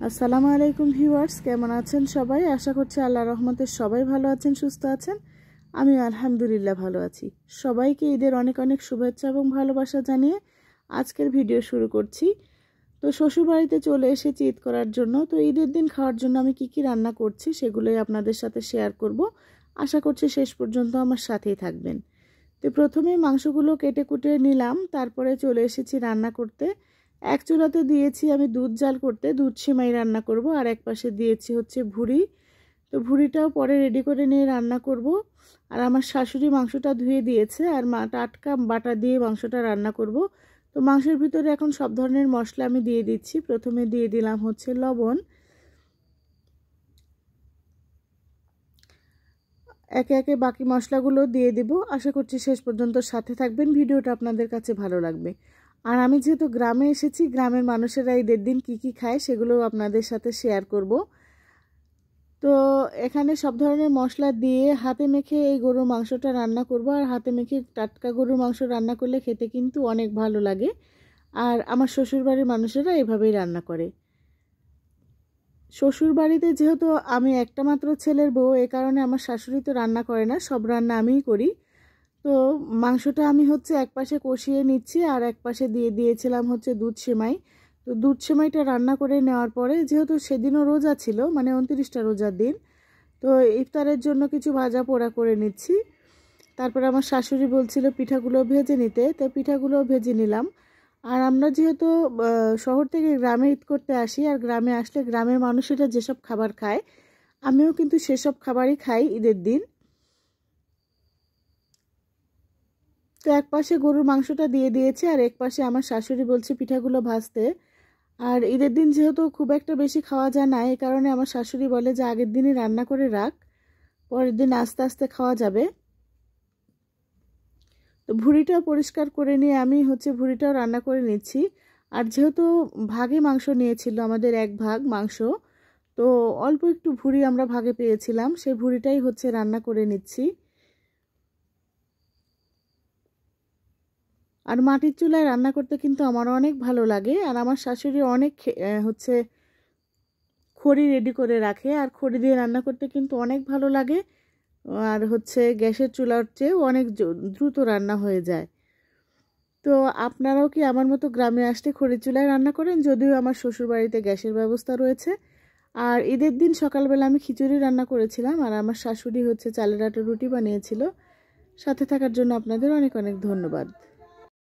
আসসালামু আলাইকুম ভিউয়ার্স, কেমন আছেন সবাই? আশা করছি আল্লাহর রহমতে সবাই ভালো আছেন, সুস্থ আছেন। আমি আলহামদুলিল্লাহ ভালো আছি। সবাইকে ঈদের অনেক অনেক শুভেচ্ছা এবং ভালোবাসা জানিয়ে আজকের ভিডিও শুরু করছি। তো শ্বশুরবাড়িতে চলে এসেছি ঈদ করার জন্য। তো ঈদের দিন খাওয়ার জন্য আমি কি রান্না করছি সেগুলোই আপনাদের সাথে শেয়ার করব। আশা করছি শেষ পর্যন্ত আমার সাথেই থাকবেন। তো প্রথমে মাংসগুলো কেটে কুটে নিলাম, তারপরে চলে এসেছি রান্না করতে। এক চুলাতে দিয়েছি আমি দুধ জাল করতে, দুধ সেমাই রান্না করব, আর এক পাশে দিয়েছি হচ্ছে ভুড়ি। তো ভুড়িটাও পরে রেডি করে নিয়ে রান্না করব। আর আমার শাশুড়ি মাংসটা ধুয়ে দিয়েছে, আর টাটকা বাটা দিয়ে মাংসটা রান্না করব। তো মাংসের ভিতরে এখন সব ধরনের মশলা আমি দিয়ে দিচ্ছি। প্রথমে দিয়ে দিলাম হচ্ছে লবণ, একে একে বাকি মশলাগুলো দিয়ে দেব। আশা করছি শেষ পর্যন্ত সাথে থাকবেন, ভিডিওটা আপনাদের কাছে ভালো লাগবে। আর আমি যেহেতু গ্রামে এসেছি, গ্রামের মানুষেরা ঈদের দিন কী খায় সেগুলো আপনাদের সাথে শেয়ার করব। তো এখানে সব ধরনের মশলা দিয়ে হাতে মেখে এই গরুর মাংসটা রান্না করব। আর হাতে মেখে টাটকা গরুর মাংস রান্না করলে খেতে কিন্তু অনেক ভালো লাগে। আর আমার শ্বশুরবাড়ির মানুষেরা এভাবেই রান্না করে। শ্বশুরবাড়িতে যেহেতু আমি একটা মাত্র ছেলের বউ, এ কারণে আমার শাশুড়ি তো রান্না করে না, সব রান্না আমিই করি। তো মাংসটা আমি হচ্ছে এক পাশে কষিয়ে নিচ্ছি, আর এক পাশে দিয়ে দিয়েছিলাম হচ্ছে দুধ সেমাই। তো দুধ সেমাইটা রান্না করে নেওয়ার পরে, যেহেতু সেদিনও রোজা ছিল, মানে 29টা রোজার দিন, তো ইফতারের জন্য কিছু ভাজা পোড়া করে নিচ্ছি। তারপরে আমার শাশুড়ি বলছিল পিঠাগুলো ভেজে নিতে, তো পিঠাগুলো ভেজে নিলাম। আর আমরা যেহেতু শহর থেকে গ্রামে ঈদ করতে আসি, আর গ্রামে আসলে গ্রামের মানুষেরা যেসব খাবার খায়, আমিও কিন্তু সেসব খাবারই খাই ঈদের দিন। তো এক পাশে গরুর মাংসটা দিয়ে দিয়েছে, আর এক পাশে আমার শাশুড়ি বলছে পিঠাগুলো ভাজতে। আর ঈদের দিন যেহেতু খুব একটা বেশি খাওয়া যায় না, এই কারণে আমার শাশুড়ি বলে যে আগের দিনই রান্না করে রাখ, পরের দিন আস্তে আস্তে খাওয়া যাবে। তো ভুঁড়িটাও পরিষ্কার করে নিয়ে আমি হচ্ছে ভুঁড়িটাও রান্না করে নিচ্ছি। আর যেহেতু ভাগে মাংস নিয়েছিল আমাদের, এক ভাগ মাংস, তো অল্প একটু ভুঁড়ি আমরা ভাগে পেয়েছিলাম, সেই ভুঁড়িটাই হচ্ছে রান্না করে নিচ্ছি। আর মাটির চুলায় রান্না করতে কিন্তু আমার অনেক ভালো লাগে। আর আমার শাশুড়ি অনেক হচ্ছে খড়ি রেডি করে রাখে, আর খড়ি দিয়ে রান্না করতে কিন্তু অনেক ভালো লাগে। আর হচ্ছে গ্যাসের চুলার চেয়েও অনেক দ্রুত রান্না হয়ে যায়। তো আপনারাও কি আমার মতো গ্রামে আসলে খড়ি চুলায় রান্না করেন? যদিও আমার শ্বশুরবাড়িতে গ্যাসের ব্যবস্থা রয়েছে। আর ঈদের দিন সকালবেলা আমি খিচুড়ি রান্না করেছিলাম, আর আমার শাশুড়ি হচ্ছে চালের আটার রুটি বানিয়েছিল। সাথে থাকার জন্য আপনাদের অনেক অনেক ধন্যবাদ।